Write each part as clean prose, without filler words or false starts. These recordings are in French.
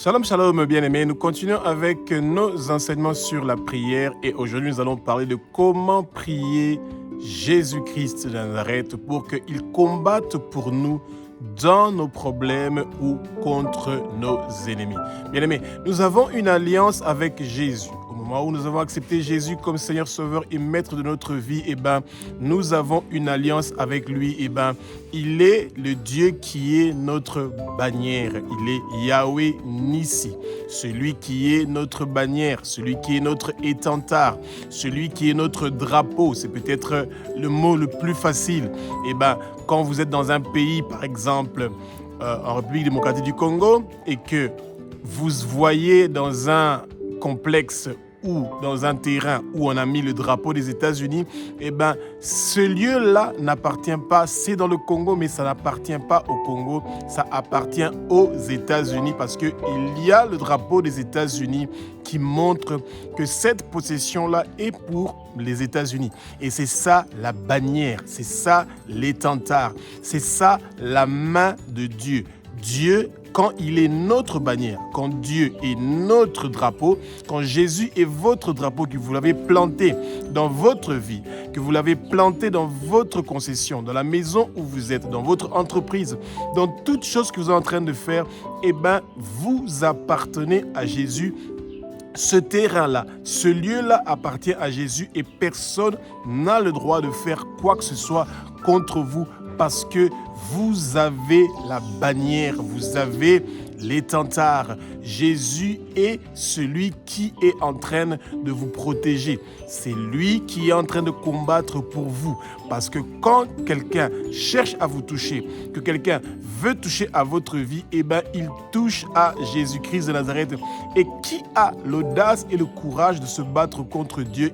Shalom, shalom, bien-aimés. Nous continuons avec nos enseignements sur la prière et aujourd'hui nous allons parler de comment prier Jésus-Christ de Nazareth pour qu'il combatte pour nous dans nos problèmes ou contre nos ennemis. Bien-aimés, nous avons une alliance avec Jésus. Au moment où nous avons accepté Jésus comme Seigneur Sauveur et Maître de notre vie, nous avons une alliance avec lui. Il est le Dieu qui est notre bannière. Il est Yahweh Nissi, celui qui est notre bannière, celui qui est notre étendard, celui qui est notre drapeau. C'est peut-être le mot le plus facile. Quand vous êtes dans un pays, par exemple, en République démocratique du Congo, et que vous voyez dans un complexe ou dans un terrain où on a mis le drapeau des États-Unis, ce lieu-là n'appartient pas, c'est dans le Congo, mais ça n'appartient pas au Congo, ça appartient aux États-Unis parce qu'il y a le drapeau des États-Unis qui montre que cette possession-là est pour les États-Unis. Et c'est ça la bannière, c'est ça l'étendard, c'est ça la main de Dieu. Dieu, quand il est notre bannière, quand Dieu est notre drapeau, quand Jésus est votre drapeau, que vous l'avez planté dans votre vie, que vous l'avez planté dans votre concession, dans la maison où vous êtes, dans votre entreprise, dans toute chose que vous êtes en train de faire, vous appartenez à Jésus. Ce terrain-là, ce lieu-là appartient à Jésus et personne n'a le droit de faire quoi que ce soit contre vous parce que vous avez la bannière, vous avez l'étendard. Jésus est celui qui est en train de vous protéger. C'est lui qui est en train de combattre pour vous. Parce que quand quelqu'un cherche à vous toucher, que quelqu'un veut toucher à votre vie, il touche à Jésus-Christ de Nazareth. Et qui a l'audace et le courage de se battre contre Dieu,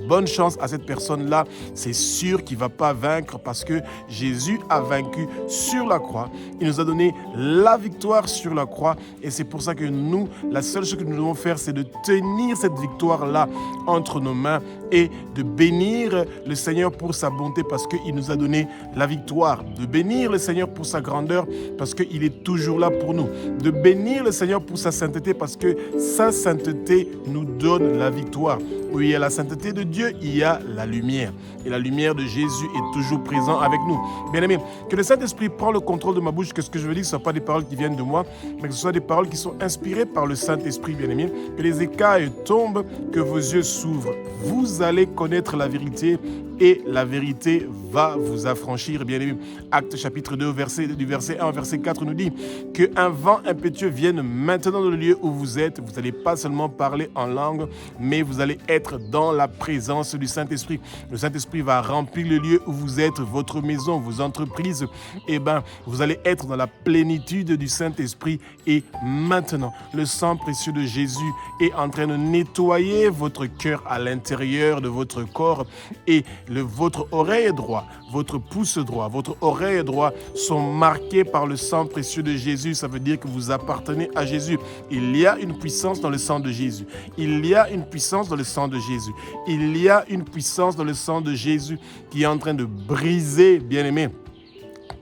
bonne chance à cette personne-là. C'est sûr qu'il ne va pas vaincre parce que Jésus a vaincu sur la croix. Il nous a donné la victoire sur la croix. Et c'est pour ça que nous, la seule chose que nous devons faire, c'est de tenir cette victoire-là entre nos mains et de bénir le Seigneur pour sa bonté parce qu'il nous a donné la victoire. De bénir le Seigneur pour sa grandeur parce qu'il est toujours là pour nous. De bénir le Seigneur pour sa sainteté parce que sa sainteté nous donne la victoire. Où il y a la sainteté de Dieu, il y a la lumière. Et la lumière de Jésus est toujours présente avec nous. Bien-aimés, que le Saint-Esprit prenne le contrôle de ma bouche, que ce que je veux dire, ce ne sont pas des paroles qui viennent de moi, mais que ce soit des paroles qui sont inspirées par le Saint-Esprit, bien-aimés. Que les écailles tombent, que vos yeux s'ouvrent. Vous allez connaître la vérité et la vérité va vous affranchir, bien-aimés. Actes chapitre 2, du verset 1 au verset 4 nous dit qu'un vent impétueux vienne maintenant dans le lieu où vous êtes. Vous n'allez pas seulement parler en langue, mais vous allez être dans la présence du Saint-Esprit. Le Saint-Esprit va remplir le lieu où vous êtes, votre maison, vos entreprises. Vous allez être dans la plénitude du Saint-Esprit. Et maintenant, le sang précieux de Jésus est en train de nettoyer votre cœur à l'intérieur de votre corps et votre oreille droite, votre pouce droit, votre oreille droite sont marqués par le sang précieux de Jésus. Ça veut dire que vous appartenez à Jésus. Il y a une puissance dans le sang de Jésus. Il y a une puissance dans le sang de Jésus. Il y a une puissance dans le sang de Jésus qui est en train de briser, bien-aimés,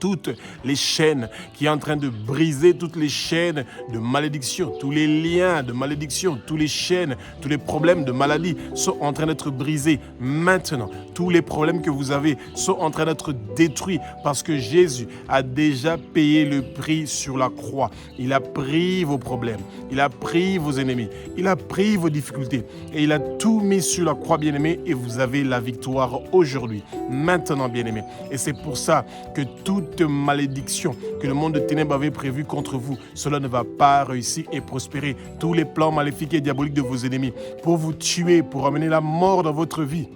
toutes les chaînes, qui est en train de briser toutes les chaînes de malédiction, tous les liens de malédiction, tous les chaînes, tous les problèmes de maladie sont en train d'être brisés maintenant. Tous les problèmes que vous avez sont en train d'être détruits parce que Jésus a déjà payé le prix sur la croix. Il a pris vos problèmes, il a pris vos ennemis, il a pris vos difficultés et il a tout mis sur la croix, bien-aimés, et vous avez la victoire aujourd'hui, maintenant, bien-aimés. Et c'est pour ça que toute malédiction que le monde de ténèbres avait prévue contre vous, cela ne va pas réussir et prospérer. Tous les plans maléfiques et diaboliques de vos ennemis pour vous tuer, pour amener la mort dans votre vie,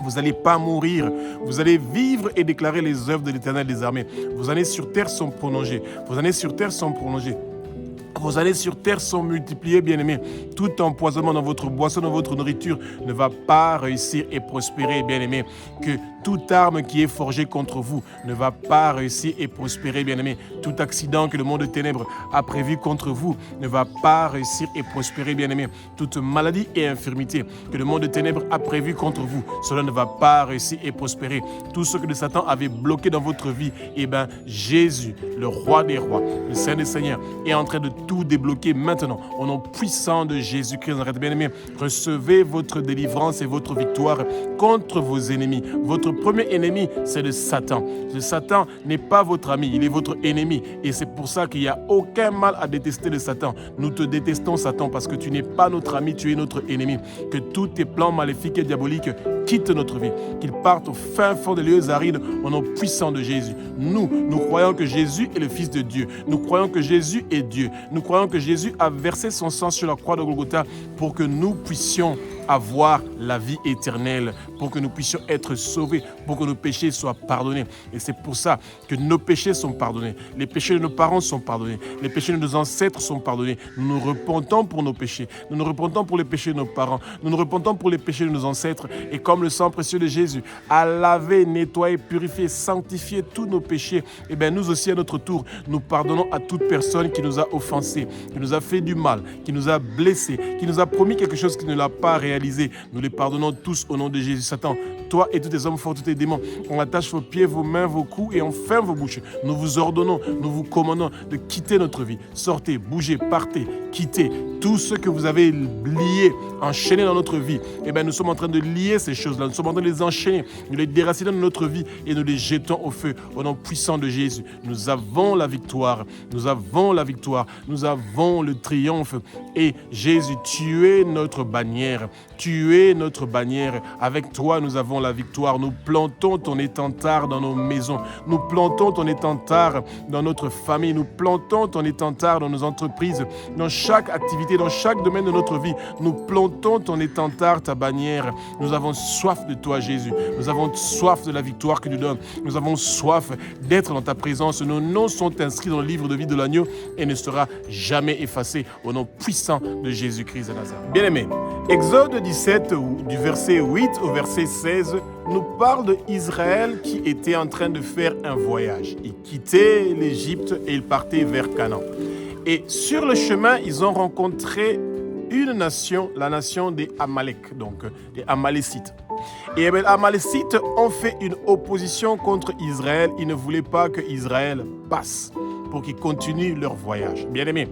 vous n'allez pas mourir, vous allez vivre et déclarer les œuvres de l'Éternel des armées. Vos années sur terre sont prolongées. Vos années sur terre sont prolongées. Vos années sur terre sont multipliées, bien-aimés. Tout empoisonnement dans votre boisson, dans votre nourriture ne va pas réussir et prospérer, bien-aimés. Que toute arme qui est forgée contre vous ne va pas réussir et prospérer, bien-aimés. Tout accident que le monde de ténèbres a prévu contre vous ne va pas réussir et prospérer, bien-aimés. Toute maladie et infirmité que le monde de ténèbres a prévu contre vous, cela ne va pas réussir et prospérer. Tout ce que le Satan avait bloqué dans votre vie, eh bien, Jésus, le roi des rois, le Seigneur des seigneurs, est en train de tout débloquer maintenant. Au nom puissant de Jésus-Christ, bien-aimés, recevez votre délivrance et votre victoire contre vos ennemis. Votre premier ennemi, c'est le Satan. Le Satan n'est pas votre ami, il est votre ennemi. Et c'est pour ça qu'il n'y a aucun mal à détester le Satan. Nous te détestons, Satan, parce que tu n'es pas notre ami, tu es notre ennemi. Que tous tes plans maléfiques et diaboliques quittent notre vie. Qu'ils partent au fin fond des lieux arides au nom puissant de Jésus. Nous croyons que Jésus est le Fils de Dieu. Nous croyons que Jésus est Dieu. Nous croyons que Jésus a versé son sang sur la croix de Golgotha pour que nous puissions avoir la vie éternelle, pour que nous puissions être sauvés, pour que nos péchés soient pardonnés. Et c'est pour ça que nos péchés sont pardonnés. Les péchés de nos parents sont pardonnés. Les péchés de nos ancêtres sont pardonnés. Nous nous repentons pour nos péchés. Nous nous repentons pour les péchés de nos parents. Nous nous repentons pour les péchés de nos ancêtres. Et comme le sang précieux de Jésus a lavé, nettoyé, purifié, sanctifié tous nos péchés, et bien nous aussi à notre tour, nous pardonnons à toute personne qui nous a offensés, qui nous a fait du mal, qui nous a blessés, qui nous a promis quelque chose qui ne l'a pas réalisé. Nous les pardonnons tous au nom de Jésus. Satan, toi et tous tes hommes forts, tous tes démons, on attache vos pieds, vos mains, vos coups et on ferme vos bouches. Nous vous ordonnons, nous vous commandons de quitter notre vie. Sortez, bougez, partez, quittez tout ce que vous avez lié, enchaîné dans notre vie. Eh bien, nous sommes en train de lier ces choses-là. Nous sommes en train de les enchaîner. Nous les déracinons de notre vie et nous les jetons au feu au nom puissant de Jésus. Nous avons la victoire. Nous avons la victoire. Nous avons le triomphe. Et Jésus, tu es notre bannière. Tu es notre bannière. Avec toi, nous avons la victoire. Nous plantons ton étendard dans nos maisons. Nous plantons ton étendard dans notre famille. Nous plantons ton étendard dans nos entreprises, dans chaque activité, dans chaque domaine de notre vie. Nous plantons ton étendard, ta bannière. Nous avons soif de toi, Jésus. Nous avons soif de la victoire que tu donnes. Nous avons soif d'être dans ta présence. Nos noms sont inscrits dans le livre de vie de l'agneau et ne sera jamais effacé au nom puissant de Jésus-Christ de Nazareth. Bien-aimés, Exode 17, du verset 8 au verset 16, nous parle d'Israël qui était en train de faire un voyage. Il quittait l'Égypte et il partait vers Canaan. Et sur le chemin, ils ont rencontré une nation, la nation des Amalek, donc des Amalécites. Et les Amalécites ont fait une opposition contre Israël. Ils ne voulaient pas que Israël passe pour qu'ils continuent leur voyage. Bien-aimés,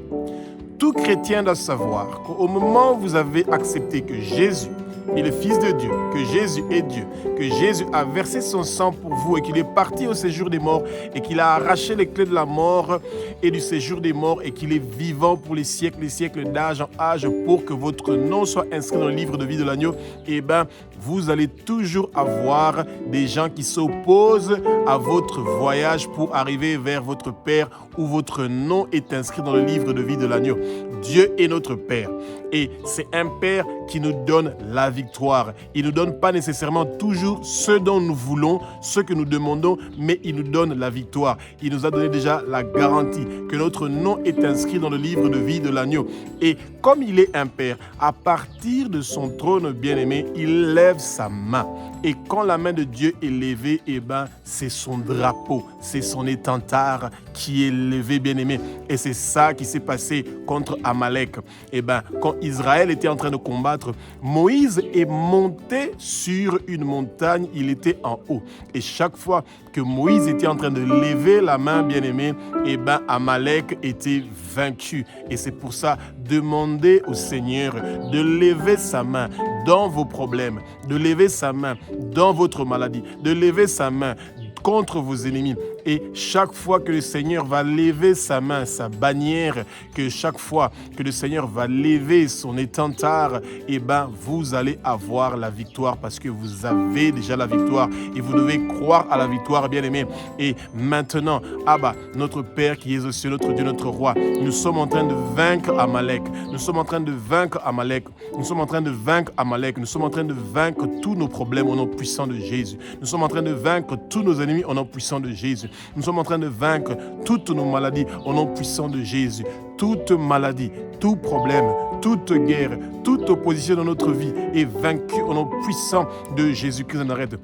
tout chrétien doit savoir qu'au moment où vous avez accepté que Jésus est le Fils de Dieu, que Jésus est Dieu, que Jésus a versé son sang pour vous et qu'il est parti au séjour des morts et qu'il a arraché les clés de la mort et du séjour des morts et qu'il est vivant pour les siècles d'âge en âge pour que votre nom soit inscrit dans le livre de vie de l'agneau, eh bien, vous allez toujours avoir des gens qui s'opposent à votre voyage pour arriver vers votre Père où votre nom est inscrit dans le livre de vie de l'agneau. Dieu est notre Père et c'est un Père qui nous donne la victoire. Il ne nous donne pas nécessairement toujours ce dont nous voulons, ce que nous demandons, mais il nous donne la victoire. Il nous a donné déjà la garantie que notre nom est inscrit dans le livre de vie de l'agneau. Et comme il est un Père, à partir de son trône bien-aimé, il lève sa main. Et quand la main de Dieu est levée, eh ben, c'est son drapeau, c'est son étendard qui est levé, bien-aimé. Et c'est ça qui s'est passé contre Amalek. Eh ben, quand Israël était en train de combattre, Moïse est monté sur une montagne, il était en haut. Et chaque fois que Moïse était en train de lever la main, bien-aimé, eh ben, Amalek était vaincu. Et c'est pour ça, demandez au Seigneur de lever sa main dans vos problèmes, de lever sa main dans votre maladie, de lever sa main contre vos ennemis. Et chaque fois que le Seigneur va lever sa main, sa bannière, que chaque fois que le Seigneur va lever son étendard, eh ben, vous allez avoir la victoire parce que vous avez déjà la victoire et vous devez croire à la victoire, bien-aimés. Et maintenant, Abba, notre Père qui est aux cieux, notre Dieu, notre Roi, nous sommes en train de vaincre Amalek. Nous sommes en train de vaincre Amalek. Nous sommes en train de vaincre Amalek. Nous sommes en train de vaincre tous nos problèmes au nom puissant de Jésus. Nous sommes en train de vaincre tous nos ennemis au nom puissant de Jésus. Nous sommes en train de vaincre toutes nos maladies au nom puissant de Jésus. Toute maladie, tout problème, toute guerre, toute opposition dans notre vie est vaincue au nom puissant de Jésus-Christ de Nazareth.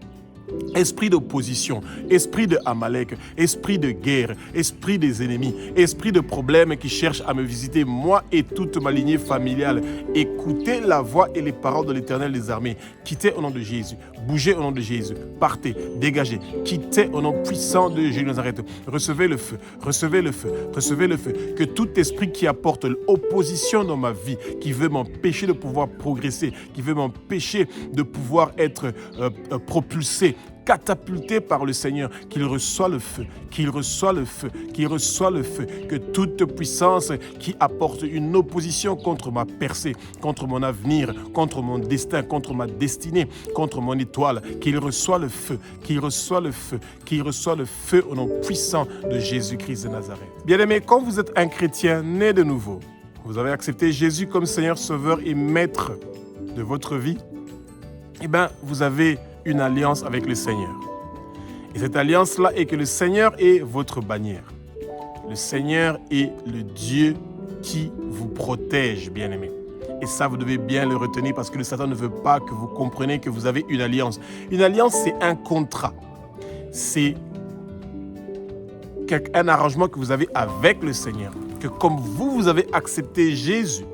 Esprit d'opposition, esprit de Amalek, esprit de guerre, esprit des ennemis, esprit de problèmes qui cherchent à me visiter, moi et toute ma lignée familiale. Écoutez la voix et les paroles de l'Éternel des armées. Quittez au nom de Jésus, bougez au nom de Jésus, partez, dégagez, quittez au nom puissant de Jésus de Nazareth. Recevez le feu, recevez le feu, recevez le feu. Que tout esprit qui apporte l'opposition dans ma vie, qui veut m'empêcher de pouvoir progresser, qui veut m'empêcher de pouvoir être propulsé, catapulté par le Seigneur, qu'il reçoit le feu, qu'il reçoit le feu, qu'il reçoit le feu, que toute puissance qui apporte une opposition contre ma percée, contre mon avenir, contre mon destin, contre ma destinée, contre mon étoile, qu'il reçoit le feu, qu'il reçoit le feu, qu'il reçoit le feu au nom puissant de Jésus-Christ de Nazareth. Bien-aimés, quand vous êtes un chrétien né de nouveau, vous avez accepté Jésus comme Seigneur, Sauveur et Maître de votre vie, eh bien, vous avez une alliance avec le Seigneur. Et cette alliance-là est que le Seigneur est votre bannière. Le Seigneur est le Dieu qui vous protège, bien-aimés. Et ça, vous devez bien le retenir parce que le Satan ne veut pas que vous compreniez que vous avez une alliance. Une alliance, c'est un contrat. C'est un arrangement que vous avez avec le Seigneur. Que comme vous avez accepté Jésus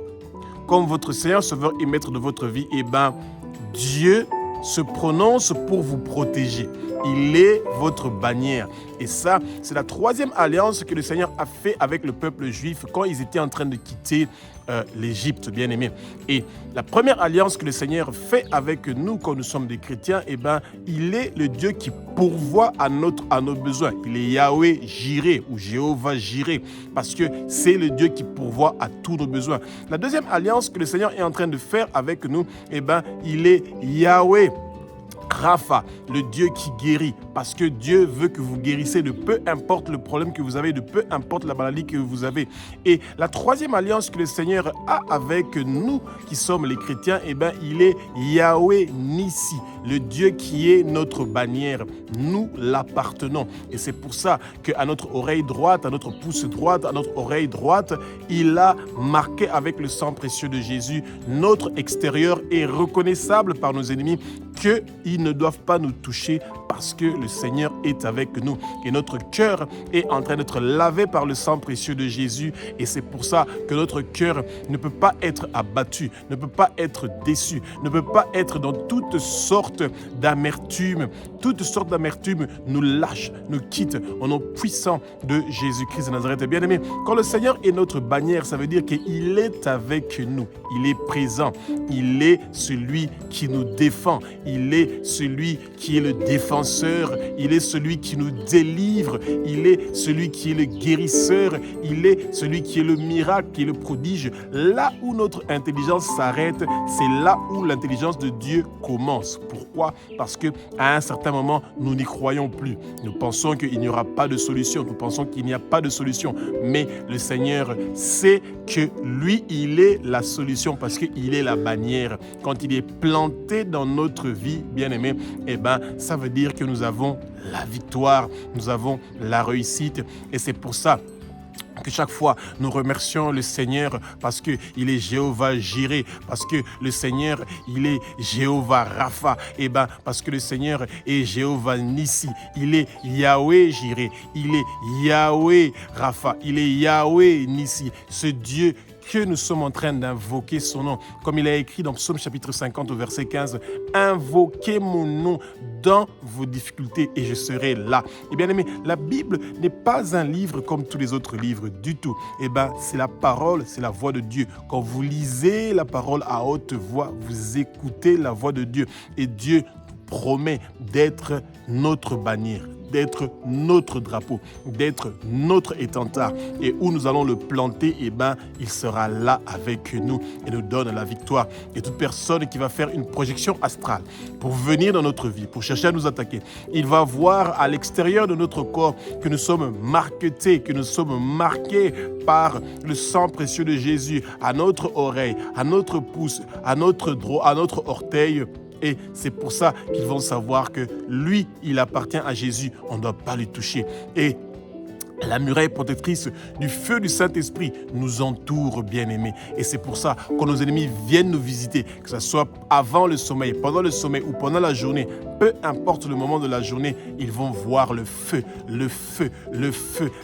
comme votre Seigneur, Sauveur et Maître de votre vie, eh bien, Dieu se prononce pour vous protéger. Il est votre bannière. Et ça, c'est la troisième alliance que le Seigneur a fait avec le peuple juif quand ils étaient en train de quitter l'Égypte, bien aimé. Et la première alliance que le Seigneur fait avec nous quand nous sommes des chrétiens, eh ben, il est le Dieu qui pourvoit à nos besoins. Il est Yahweh Jireh ou Jéhovah Jireh parce que c'est le Dieu qui pourvoit à tous nos besoins. La deuxième alliance que le Seigneur est en train de faire avec nous, eh ben, il est Yahweh Rapha, le Dieu qui guérit, parce que Dieu veut que vous guérissez de peu importe le problème que vous avez, de peu importe la maladie que vous avez. Et la troisième alliance que le Seigneur a avec nous, qui sommes les chrétiens, eh bien, il est Yahweh Nissi, le Dieu qui est notre bannière. Nous l'appartenons. Et c'est pour ça qu'à notre oreille droite, à notre pouce droite, à notre oreille droite, il a marqué avec le sang précieux de Jésus, notre extérieur est reconnaissable par nos ennemis, qu'ils ne doivent pas nous toucher parce que le Seigneur est avec nous. Et notre cœur est en train d'être lavé par le sang précieux de Jésus. Et c'est pour ça que notre cœur ne peut pas être abattu, ne peut pas être déçu, ne peut pas être dans toutes sortes d'amertume. Toutes sortes d'amertume nous lâchent, nous quittent au nom puissant de Jésus-Christ de Nazareth. Bien-aimé, quand le Seigneur est notre bannière, ça veut dire qu'il est avec nous. Il est présent. Il est celui qui nous défend. Il est celui qui est le défenseur. Il est celui qui nous délivre. Il est celui qui est le guérisseur. Il est celui qui est le miracle, qui est le prodige. Là où notre intelligence s'arrête, c'est là où l'intelligence de Dieu commence. Pourquoi? Parce qu'à un certain moment, nous n'y croyons plus. Nous pensons qu'il n'y aura pas de solution. Nous pensons qu'il n'y a pas de solution. Mais le Seigneur sait que lui, il est la solution parce qu'il est la bannière. Quand il est planté dans notre vie, bien-aimé, eh ben, ça veut dire que nous avons la victoire, nous avons la réussite. Et c'est pour ça que chaque fois, nous remercions le Seigneur parce qu'il est Jéhovah Jireh, parce que le Seigneur, il est Jéhovah Rapha, et ben parce que le Seigneur est Jéhovah Nissi, il est Yahweh Jireh, il est Yahweh Rapha, il est Yahweh Nissi, ce Dieu que nous sommes en train d'invoquer son nom. Comme il a écrit dans Psaume chapitre 50 au verset 15, « Invoquez mon nom dans vos difficultés et je serai là. » Et bien aimé, la Bible n'est pas un livre comme tous les autres livres du tout. Eh bien, c'est la parole, c'est la voix de Dieu. Quand vous lisez la parole à haute voix, vous écoutez la voix de Dieu. Et Dieu promet d'être notre bannière, d'être notre drapeau, d'être notre étendard. Et où nous allons le planter, eh ben, il sera là avec nous et nous donne la victoire. Et toute personne qui va faire une projection astrale pour venir dans notre vie, pour chercher à nous attaquer, il va voir à l'extérieur de notre corps que nous sommes marquetés, que nous sommes marqués par le sang précieux de Jésus à notre oreille, à notre pouce, à notre orteil. Et c'est pour ça qu'ils vont savoir que lui, il appartient à Jésus. On ne doit pas le toucher. Et la muraille protectrice du feu du Saint-Esprit nous entoure, bien-aimés. Et c'est pour ça, quand nos ennemis viennent nous visiter, que ce soit avant le sommeil, pendant le sommeil ou pendant la journée, peu importe le moment de la journée, ils vont voir le feu,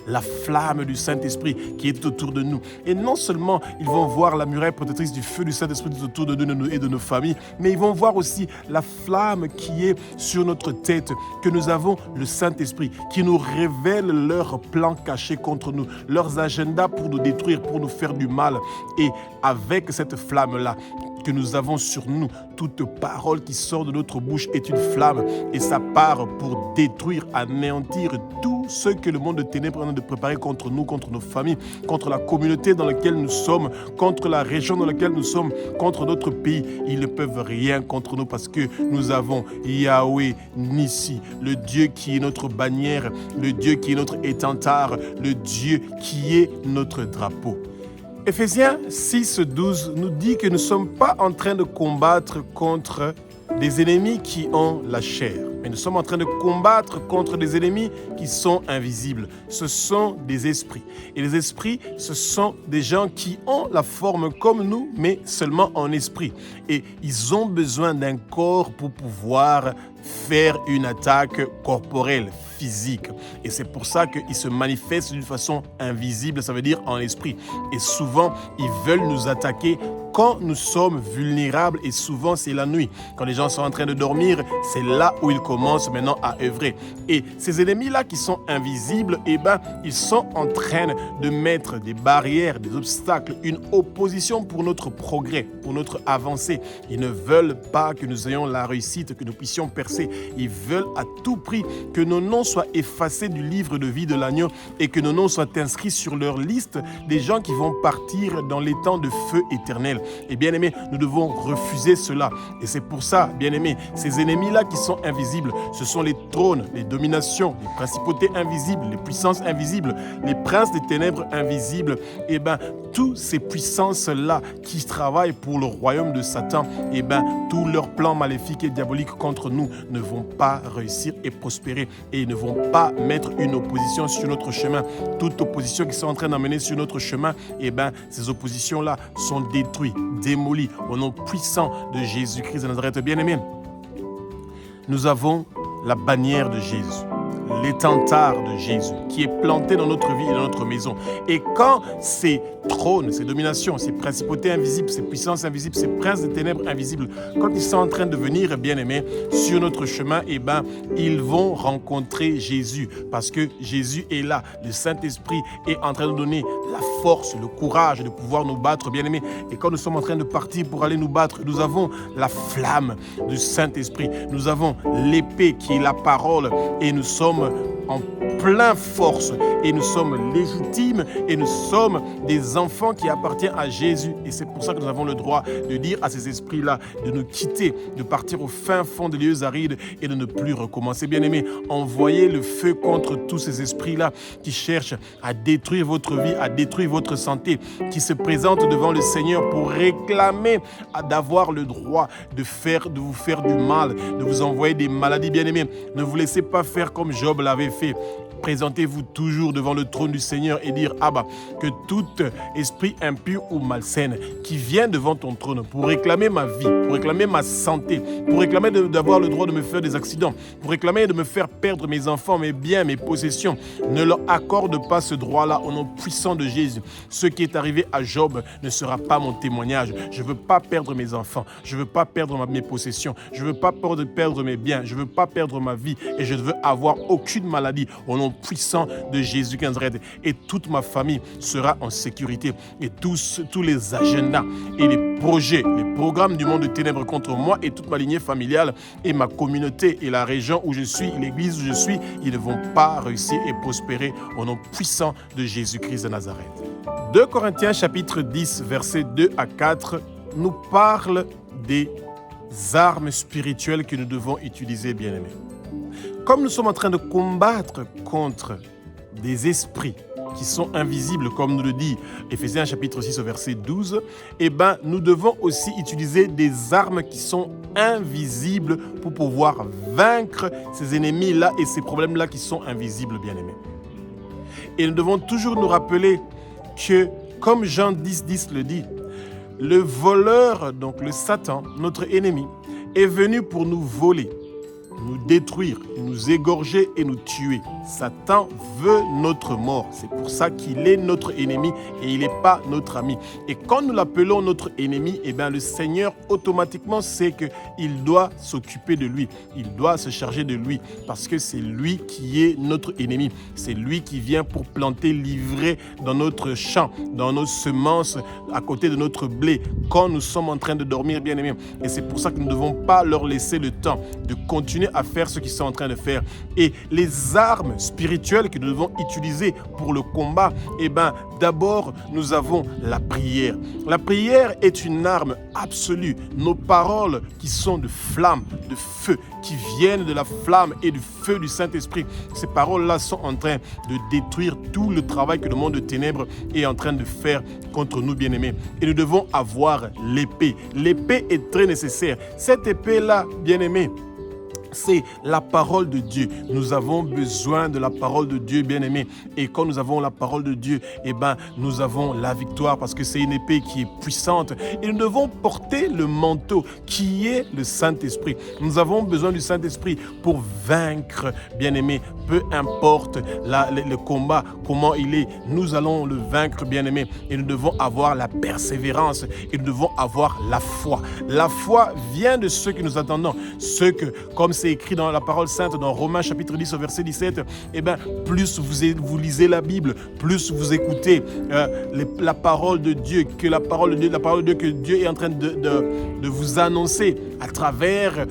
la flamme du Saint-Esprit qui est autour de nous. Et non seulement ils vont voir la muraille protectrice du feu du Saint-Esprit autour de nous et de nos familles, mais ils vont voir aussi la flamme qui est sur notre tête, que nous avons le Saint-Esprit, qui nous révèle leurs plans cachés contre nous, leurs agendas pour nous détruire, pour nous faire du mal. Et avec cette flamme-là, que nous avons sur nous, toute parole qui sort de notre bouche est une flamme et ça part pour détruire, anéantir tout ce que le monde de ténèbres est en train de préparer contre nous, contre nos familles, contre la communauté dans laquelle nous sommes, contre la région dans laquelle nous sommes, contre notre pays. Ils ne peuvent rien contre nous parce que nous avons Yahweh Nissi, le Dieu qui est notre bannière, le Dieu qui est notre étendard, le Dieu qui est notre drapeau. Éphésiens 6:12 nous dit que nous ne sommes pas en train de combattre contre des ennemis qui ont la chair, mais nous sommes en train de combattre contre des ennemis qui sont invisibles. Ce sont des esprits. Et les esprits, ce sont des gens qui ont la forme comme nous, mais seulement en esprit. Et ils ont besoin d'un corps pour pouvoir faire une attaque corporelle, physique. Et c'est pour ça qu'ils se manifestent d'une façon invisible, ça veut dire en esprit. Et souvent, ils veulent nous attaquer quand nous sommes vulnérables et souvent c'est la nuit. Quand les gens sont en train de dormir, c'est là où ils commencent maintenant à œuvrer. Et ces ennemis-là qui sont invisibles, ils sont en train de mettre des barrières, des obstacles, une opposition pour notre progrès, pour notre avancée. Ils ne veulent pas que nous ayons la réussite, que nous puissions percer. Ils veulent à tout prix que nos noms soient effacés du livre de vie de l'agneau et que nos noms soient inscrits sur leur liste des gens qui vont partir dans les temps de feu éternel. Et bien aimés, nous devons refuser cela. Et c'est pour ça, bien aimés, ces ennemis-là qui sont invisibles, ce sont les trônes, les dominations, les principautés invisibles, les puissances invisibles, les princes des ténèbres invisibles. Tous ces puissances-là qui travaillent pour le royaume de Satan, tous leurs plans maléfiques et diaboliques contre nous ne vont pas réussir et prospérer et ils ne vont pas mettre une opposition sur notre chemin. Toute opposition qu'ils sont en train d'amener sur notre chemin, ces oppositions-là sont détruites, démolies au nom puissant de Jésus-Christ de Nazareth. Bien-aimés, nous avons la bannière de Jésus, l'étendard de Jésus qui est planté dans notre vie et dans notre maison. Et quand ces trônes, ces dominations, ces principautés invisibles, ces puissances invisibles, ces princes des ténèbres invisibles, quand ils sont en train de venir, bien-aimés, sur notre chemin, ils vont rencontrer Jésus parce que Jésus est là. Le Saint-Esprit est en train de nous donner la force, le courage de pouvoir nous battre, bien-aimés. Et quand nous sommes en train de partir pour aller nous battre, nous avons la flamme du Saint-Esprit. Nous avons l'épée qui est la parole et nous sommes en pleine force et nous sommes légitimes et nous sommes des enfants qui appartiennent à Jésus. Et c'est pour ça que nous avons le droit de dire à ces esprits-là de nous quitter, de partir au fin fond des lieux arides et de ne plus recommencer. Bien-aimés, envoyez le feu contre tous ces esprits-là qui cherchent à détruire votre vie, à détruire votre santé, qui se présentent devant le Seigneur pour réclamer d'avoir le droit de vous faire du mal, de vous envoyer des maladies. Bien-aimés, ne vous laissez pas faire comme Job l'avait fait. Présentez-vous toujours devant le trône du Seigneur et dire que tout esprit impur ou malsain qui vient devant ton trône pour réclamer ma vie, pour réclamer ma santé, pour réclamer d'avoir le droit de me faire des accidents, pour réclamer de me faire perdre mes enfants, mes biens, mes possessions, ne leur accorde pas ce droit-là au nom puissant de Jésus. Ce qui est arrivé à Job ne sera pas mon témoignage. Je ne veux pas perdre mes enfants, je ne veux pas perdre mes possessions, je ne veux pas perdre mes biens, je ne veux pas perdre ma vie et je ne veux avoir aucune maladie au nom puissant de Jésus de Nazareth. Et toute ma famille sera en sécurité. Et tous les agendas et les projets, les programmes du monde de ténèbres contre moi et toute ma lignée familiale et ma communauté et la région où je suis, l'église où je suis, ils ne vont pas réussir et prospérer au nom puissant de Jésus-Christ de Nazareth. 2 Corinthiens chapitre 10, versets 2 à 4 nous parle des armes spirituelles que nous devons utiliser, bien-aimés. Comme nous sommes en train de combattre contre des esprits qui sont invisibles, comme nous le dit Éphésiens chapitre 6 au verset 12, nous devons aussi utiliser des armes qui sont invisibles pour pouvoir vaincre ces ennemis-là et ces problèmes-là qui sont invisibles, bien-aimés. Et nous devons toujours nous rappeler que, comme Jean 10 le dit, le voleur, donc le Satan, notre ennemi, est venu pour nous voler, nous détruire, nous égorger et nous tuer. Satan veut notre mort. C'est pour ça qu'il est notre ennemi et il n'est pas notre ami. Et quand nous l'appelons notre ennemi, eh bien, le Seigneur automatiquement sait qu'il doit s'occuper de lui. Il doit se charger de lui parce que c'est lui qui est notre ennemi. C'est lui qui vient pour planter l'ivraie dans notre champ, dans nos semences, à côté de notre blé, quand nous sommes en train de dormir, bien aimés. Et c'est pour ça que nous ne devons pas leur laisser le temps de continuer à faire ce qu'ils sont en train de faire. Et les armes spirituelles que nous devons utiliser pour le combat, eh bien, d'abord, nous avons la prière. La prière est une arme absolue. Nos paroles qui sont de flamme, de feu, qui viennent de la flamme et du feu du Saint-Esprit, ces paroles-là sont en train de détruire tout le travail que le monde de ténèbres est en train de faire contre nous, bien-aimés. Et nous devons avoir l'épée. L'épée est très nécessaire. Cette épée-là, bien-aimés, c'est la parole de Dieu. Nous avons besoin de la parole de Dieu, bien-aimés. Et quand nous avons la parole de Dieu, eh ben, nous avons la victoire parce que c'est une épée qui est puissante. Et nous devons porter le manteau qui est le Saint-Esprit. Nous avons besoin du Saint-Esprit pour vaincre, bien-aimés. Peu importe le combat, comment il est, nous allons le vaincre, bien-aimés. Et nous devons avoir la persévérance et nous devons avoir la foi. La foi vient de ce que nous attendons. Ce que, comme c'est écrit dans la parole sainte, dans Romains chapitre 10 au verset 17, eh bien, plus vous lisez la Bible, plus vous écoutez la parole de Dieu, la parole de Dieu que Dieu est en train de vous annoncer à travers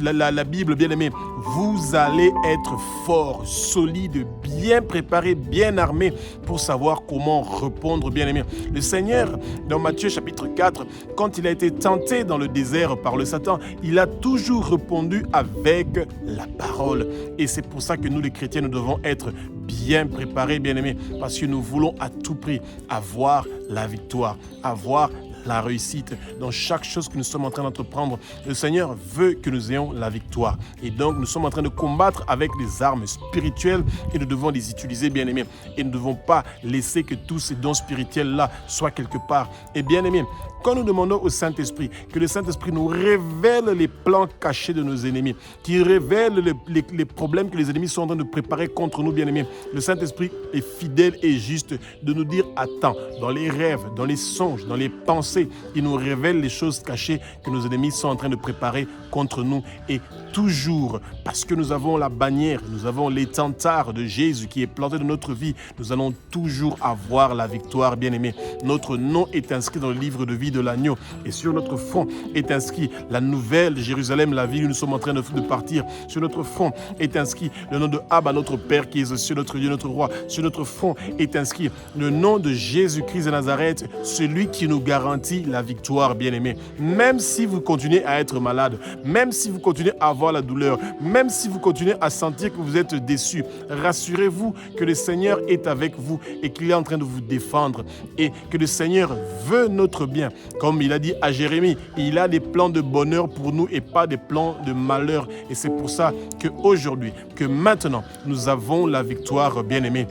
la Bible, bien aimé, vous allez être fort, solide, bien préparé, bien armé pour savoir comment répondre, bien aimé. Le Seigneur, dans Matthieu chapitre 4, quand il a été tenté dans le désert par le Satan, il a toujours répondu avec la parole. Et c'est pour ça que nous, les chrétiens, nous devons être bien préparés, bien aimés, parce que nous voulons à tout prix avoir la victoire, avoir la réussite dans chaque chose que nous sommes en train d'entreprendre. Le Seigneur veut que nous ayons la victoire. Et donc, nous sommes en train de combattre avec les armes spirituelles et nous devons les utiliser, bien-aimés. Et nous ne devons pas laisser que tous ces dons spirituels-là soient quelque part. Et bien-aimés, quand nous demandons au Saint-Esprit que le Saint-Esprit nous révèle les plans cachés de nos ennemis, qu'il révèle les problèmes que les ennemis sont en train de préparer contre nous, bien-aimés, le Saint-Esprit est fidèle et juste de nous dire: attends, dans les rêves, dans les songes, dans les pensées, il nous révèle les choses cachées que nos ennemis sont en train de préparer contre nous. Et toujours, parce que nous avons la bannière, nous avons l'étendard de Jésus qui est planté dans notre vie, nous allons toujours avoir la victoire, bien-aimés. Notre nom est inscrit dans le livre de vie de l'agneau et sur notre front est inscrit la nouvelle Jérusalem, la ville où nous sommes en train de partir. Sur notre front est inscrit le nom de Abba, notre Père qui est sur notre Dieu, notre roi. Sur notre front est inscrit le nom de Jésus-Christ de Nazareth, celui qui nous garantit la victoire, bien-aimés. Même si vous continuez à être malade, même si vous continuez à avoir la douleur, même si vous continuez à sentir que vous êtes déçu, rassurez-vous que le Seigneur est avec vous et qu'il est en train de vous défendre et que le Seigneur veut notre bien. Comme il a dit à Jérémie, il a des plans de bonheur pour nous et pas des plans de malheur. Et c'est pour ça qu'aujourd'hui, que maintenant, nous avons la victoire, bien-aimés.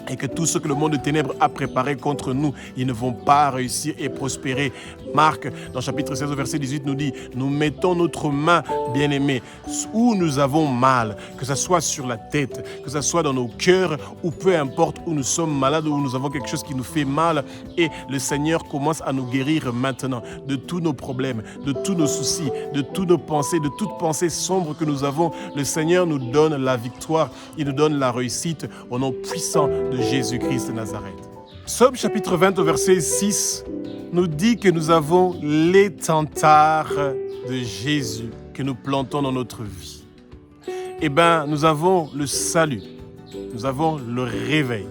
Et que tout ce que le monde de ténèbres a préparé contre nous, ils ne vont pas réussir et prospérer. Marc, dans chapitre 16, verset 18, nous dit: nous mettons notre main, bien-aimés, où nous avons mal, que ce soit sur la tête, que ce soit dans nos cœurs, ou peu importe où nous sommes malades, où nous avons quelque chose qui nous fait mal. Et le Seigneur commence à nous guérir maintenant de tous nos problèmes, de tous nos soucis, de toutes nos pensées, de toute pensée sombre que nous avons. Le Seigneur nous donne la victoire, il nous donne la réussite au nom puissant de Jésus-Christ de Nazareth. Psaume chapitre 20 au verset 6 nous dit que nous avons l'étendard de Jésus que nous plantons dans notre vie. Eh bien, nous avons le salut, nous avons le réveil,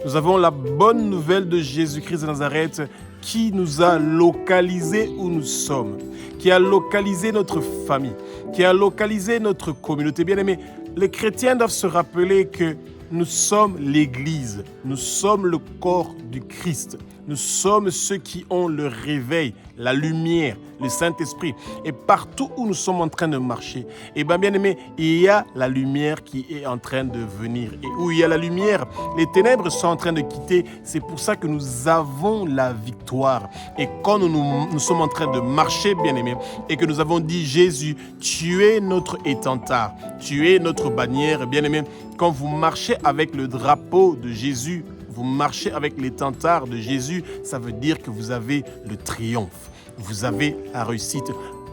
nous avons la bonne nouvelle de Jésus-Christ de Nazareth qui nous a localisés où nous sommes, qui a localisé notre famille, qui a localisé notre communauté. Bien-aimés, les chrétiens doivent se rappeler que nous sommes l'Église, nous sommes le corps du Christ, nous sommes ceux qui ont le réveil, la lumière, le Saint-Esprit. Et partout où nous sommes en train de marcher, et bien aimé, il y a la lumière qui est en train de venir. Et où il y a la lumière, les ténèbres sont en train de quitter. C'est pour ça que nous avons la victoire. Et quand nous sommes en train de marcher, bien aimé, et que nous avons dit, Jésus, tu es notre étendard, tu es notre bannière, bien aimé. Quand vous marchez avec le drapeau de Jésus, vous marchez avec l'étendard de Jésus, ça veut dire que vous avez le triomphe. Vous avez la réussite.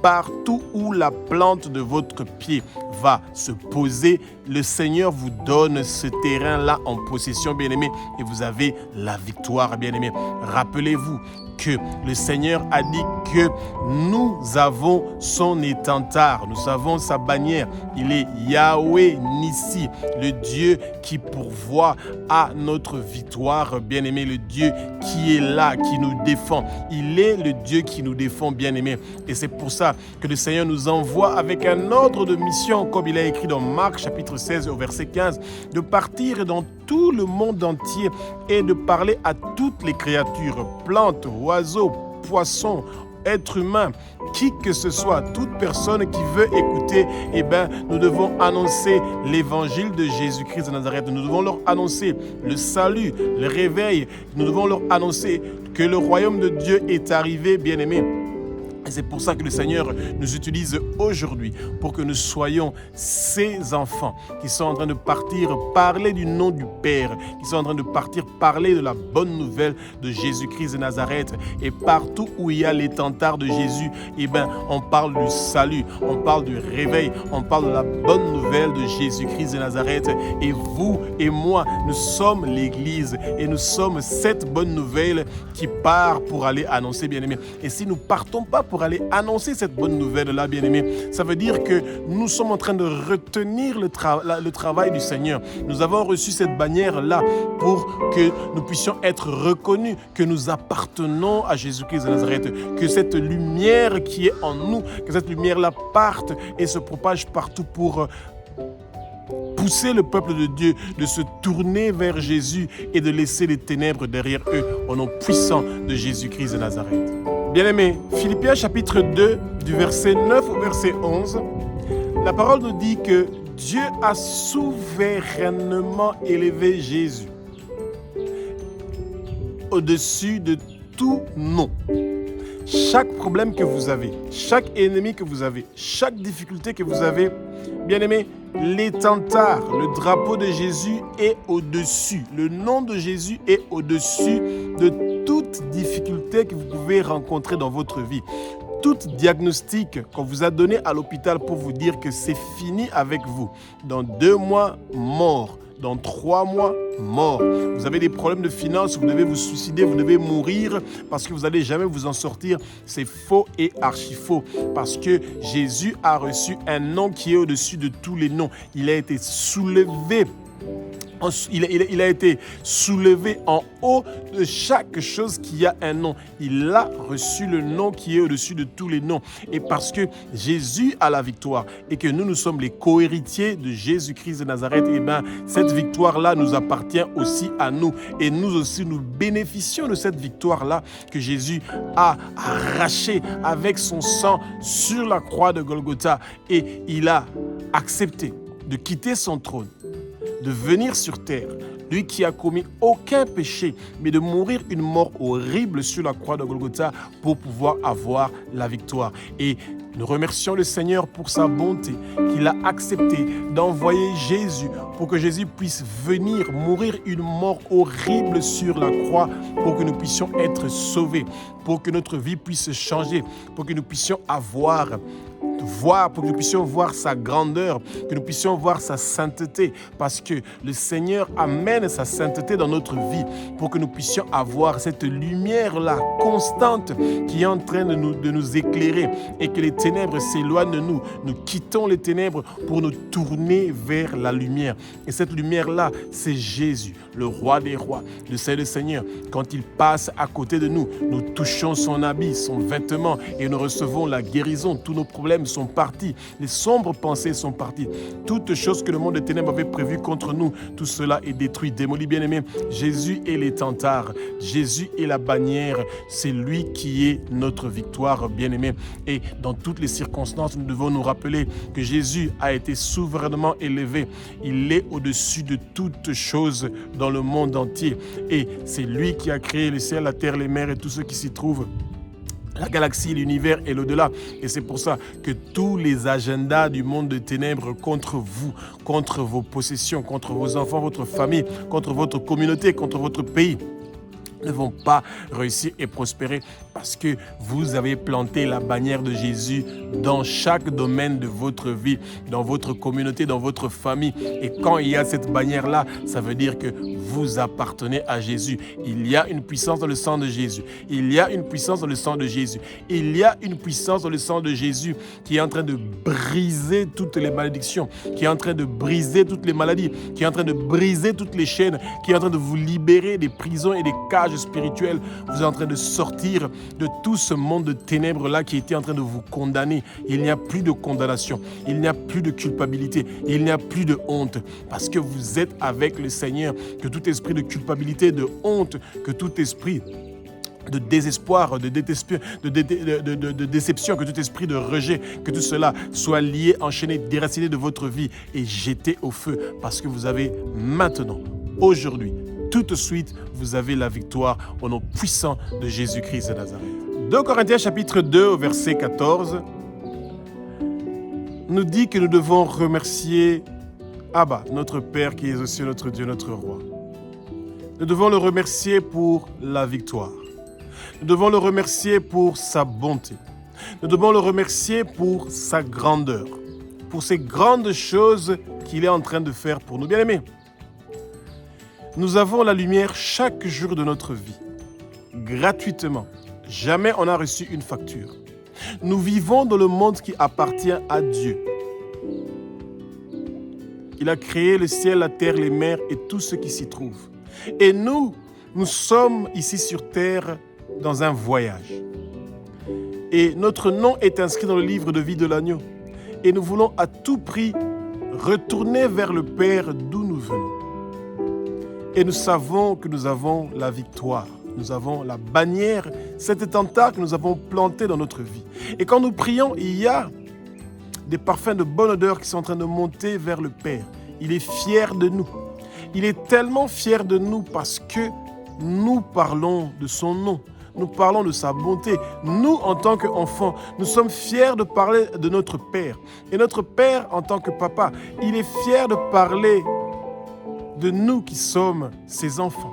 Partout où la plante de votre pied va se poser, le Seigneur vous donne ce terrain-là en possession, bien-aimé, et vous avez la victoire, bien-aimé. Rappelez-vous que le Seigneur a dit que nous avons son étendard, nous avons sa bannière. Il est Yahweh Nissi, le Dieu qui pourvoit à notre victoire, bien-aimé, le Dieu qui est là, qui nous défend. Il est le Dieu qui nous défend, bien-aimé. Et c'est pour ça que le Seigneur nous envoie avec un ordre de mission, comme il a écrit dans Marc chapitre 16 au verset 15, de partir dans tout le monde entier et de parler à toutes les créatures, plantes, oiseaux, poissons, êtres humains, qui que ce soit, toute personne qui veut écouter, eh bien, nous devons annoncer l'évangile de Jésus-Christ de Nazareth. Nous devons leur annoncer le salut, le réveil. Nous devons leur annoncer que le royaume de Dieu est arrivé, bien-aimés. Et c'est pour ça que le Seigneur nous utilise aujourd'hui pour que nous soyons ses enfants qui sont en train de partir parler du nom du Père, qui sont en train de partir parler de la bonne nouvelle de Jésus-Christ de Nazareth. Et partout où il y a l'étendard de Jésus, eh bien, on parle du salut, on parle du réveil, on parle de la bonne nouvelle de Jésus-Christ de Nazareth. Et vous et moi, nous sommes l'Église et nous sommes cette bonne nouvelle qui part pour aller annoncer, bien-aimés. Et si nous ne partons pas pour aller annoncer cette bonne nouvelle-là, bien-aimés, ça veut dire que nous sommes en train de retenir le travail du Seigneur. Nous avons reçu cette bannière-là pour que nous puissions être reconnus, que nous appartenons à Jésus-Christ de Nazareth, que cette lumière qui est en nous, que cette lumière-là parte et se propage partout pour pousser le peuple de Dieu de se tourner vers Jésus et de laisser les ténèbres derrière eux au nom puissant de Jésus-Christ de Nazareth. Bien-aimés, Philippiens chapitre 2, du verset 9 au verset 11, la parole nous dit que Dieu a souverainement élevé Jésus au-dessus de tout nom. Chaque problème que vous avez, chaque ennemi que vous avez, chaque difficulté que vous avez, bien-aimés, l'étendard, le drapeau de Jésus est au-dessus. Le nom de Jésus est au-dessus de toute difficulté que vous pouvez rencontrer dans votre vie. Tout diagnostic qu'on vous a donné à l'hôpital pour vous dire que c'est fini avec vous. Dans 2 mois, mort. Dans 3 mois, mort. Vous avez des problèmes de finances, vous devez vous suicider, vous devez mourir parce que vous n'allez jamais vous en sortir. C'est faux et archi faux parce que Jésus a reçu un nom qui est au-dessus de tous les noms. Il a été soulevé. Il a été soulevé en haut de chaque chose qui a un nom. Il a reçu le nom qui est au-dessus de tous les noms. Et parce que Jésus a la victoire et que nous sommes les co-héritiers de Jésus-Christ de Nazareth, et bien, cette victoire-là nous appartient aussi à nous. Et nous aussi, nous bénéficions de cette victoire-là que Jésus a arrachée avec son sang sur la croix de Golgotha. Et il a accepté de quitter son trône, de venir sur terre, lui qui a commis aucun péché, mais de mourir une mort horrible sur la croix de Golgotha pour pouvoir avoir la victoire. Et nous remercions le Seigneur pour sa bonté, qu'il a accepté d'envoyer Jésus pour que Jésus puisse venir mourir une mort horrible sur la croix pour que nous puissions être sauvés, pour que notre vie puisse changer, pour que nous puissions pour que nous puissions voir sa grandeur, que nous puissions voir sa sainteté, parce que le Seigneur amène sa sainteté dans notre vie, pour que nous puissions avoir cette lumière-là constante qui est en train de nous éclairer et que les ténèbres s'éloignent de nous. Nous quittons les ténèbres pour nous tourner vers la lumière. Et cette lumière-là, c'est Jésus, le roi des rois, le Seigneur. Quand il passe à côté de nous, nous touchons son habit, son vêtement et nous recevons la guérison. Tous nos problèmes problèmes sont partis, les sombres pensées sont parties. Toutes choses que le monde des ténèbres avait prévues contre nous, tout cela est détruit, démoli, bien-aimé. Jésus est l'étendard, Jésus est la bannière, c'est lui qui est notre victoire, bien-aimé. Et dans toutes les circonstances, nous devons nous rappeler que Jésus a été souverainement élevé. Il est au-dessus de toutes choses dans le monde entier. Et c'est lui qui a créé le ciel, la terre, les mers et tout ce qui s'y trouve. La galaxie, l'univers et l'au-delà. Et c'est pour ça que tous les agendas du monde de ténèbres contre vous, contre vos possessions, contre vos enfants, votre famille, contre votre communauté, contre votre pays, ne vont pas réussir et prospérer parce que vous avez planté la bannière de Jésus dans chaque domaine de votre vie, dans votre communauté, dans votre famille. Et quand il y a cette bannière-là, ça veut dire que vous appartenez à Jésus. Il y a une puissance dans le sang de Jésus. Il y a une puissance dans le sang de Jésus. Il y a une puissance dans le sang de Jésus qui est en train de briser toutes les malédictions, qui est en train de briser toutes les maladies, qui est en train de briser toutes les chaînes, qui est en train de vous libérer des prisons et des cages spirituelles. Vous êtes en train de sortir de tout ce monde de ténèbres-là qui était en train de vous condamner. Il n'y a plus de condamnation, il n'y a plus de culpabilité, il n'y a plus de honte parce que vous êtes avec le Seigneur. Que tout esprit de culpabilité, de honte, que tout esprit de désespoir, de déception, que tout esprit de rejet, que tout cela soit lié, enchaîné, déraciné de votre vie et jeté au feu parce que vous avez maintenant, aujourd'hui, tout de suite, vous avez la victoire au nom puissant de Jésus-Christ de Nazareth. 2 Corinthiens chapitre 2 au verset 14 nous dit que nous devons remercier Abba, notre Père qui est aux cieux, notre Dieu, notre Roi. Nous devons le remercier pour la victoire. Nous devons le remercier pour sa bonté. Nous devons le remercier pour sa grandeur, pour ces grandes choses qu'il est en train de faire pour nous. Bien-aimés, nous avons la lumière chaque jour de notre vie, gratuitement. Jamais on n'a reçu une facture. Nous vivons dans le monde qui appartient à Dieu. Il a créé le ciel, la terre, les mers et tout ce qui s'y trouve. Et nous sommes ici sur terre dans un voyage. Et notre nom est inscrit dans le livre de vie de l'agneau. Et nous voulons à tout prix retourner vers le Père d'où nous venons. Et nous savons que nous avons la victoire. Nous avons la bannière, cet étendard que nous avons planté dans notre vie. Et quand nous prions, il y a des parfums de bonne odeur qui sont en train de monter vers le Père. Il est fier de nous. Il est tellement fier de nous parce que nous parlons de son nom. Nous parlons de sa bonté. Nous, en tant qu'enfants, nous sommes fiers de parler de notre Père. Et notre Père, en tant que papa, il est fier de parler de nous qui sommes ses enfants.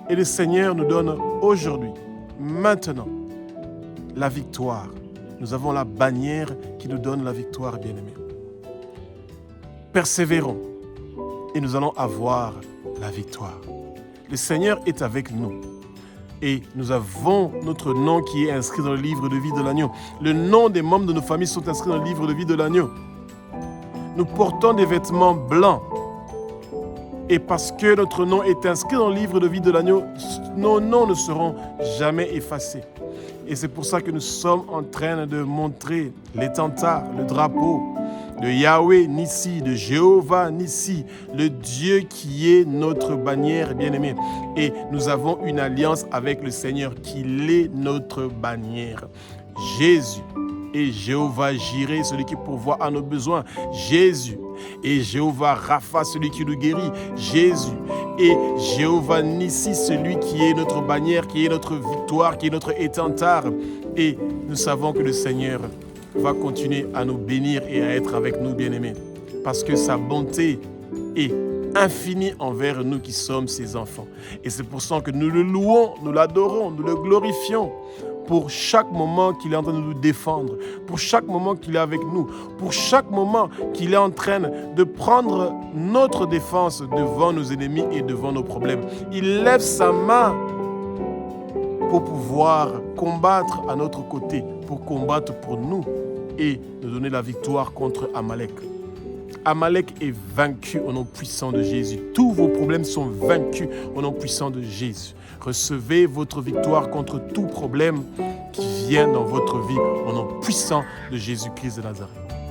Et le Seigneur nous donne aujourd'hui, maintenant, la victoire. Nous avons la bannière qui nous donne la victoire, bien-aimés. Persévérons et nous allons avoir la victoire. Le Seigneur est avec nous. Et nous avons notre nom qui est inscrit dans le livre de vie de l'agneau. Le nom des membres de nos familles sont inscrits dans le livre de vie de l'agneau. Nous portons des vêtements blancs. Et parce que notre nom est inscrit dans le livre de vie de l'agneau, nos noms ne seront jamais effacés. Et c'est pour ça que nous sommes en train de montrer l'étendard, le drapeau de Yahweh Nissi, de Jéhovah Nissi, le Dieu qui est notre bannière, bien-aimé. Et nous avons une alliance avec le Seigneur, qu'il est notre bannière. Jésus et Jéhovah Jireh, celui qui pourvoit à nos besoins. Jésus et Jéhovah Rapha, celui qui nous guérit. Jésus et Jéhovah Nissi, celui qui est notre bannière, qui est notre victoire, qui est notre étendard. Et nous savons que le Seigneur va continuer à nous bénir et à être avec nous, bien-aimés, parce que sa bonté est infinie envers nous qui sommes ses enfants. Et c'est pour ça que nous le louons, nous l'adorons, nous le glorifions pour chaque moment qu'il est en train de nous défendre, pour chaque moment qu'il est avec nous, pour chaque moment qu'il est en train de prendre notre défense devant nos ennemis et devant nos problèmes. Il lève sa main pour pouvoir combattre à notre côté, pour combattre pour nous et nous donner la victoire contre Amalek. Amalek est vaincu au nom puissant de Jésus. Tous vos problèmes sont vaincus au nom puissant de Jésus. Recevez votre victoire contre tout problème qui vient dans votre vie au nom puissant de Jésus-Christ de Nazareth.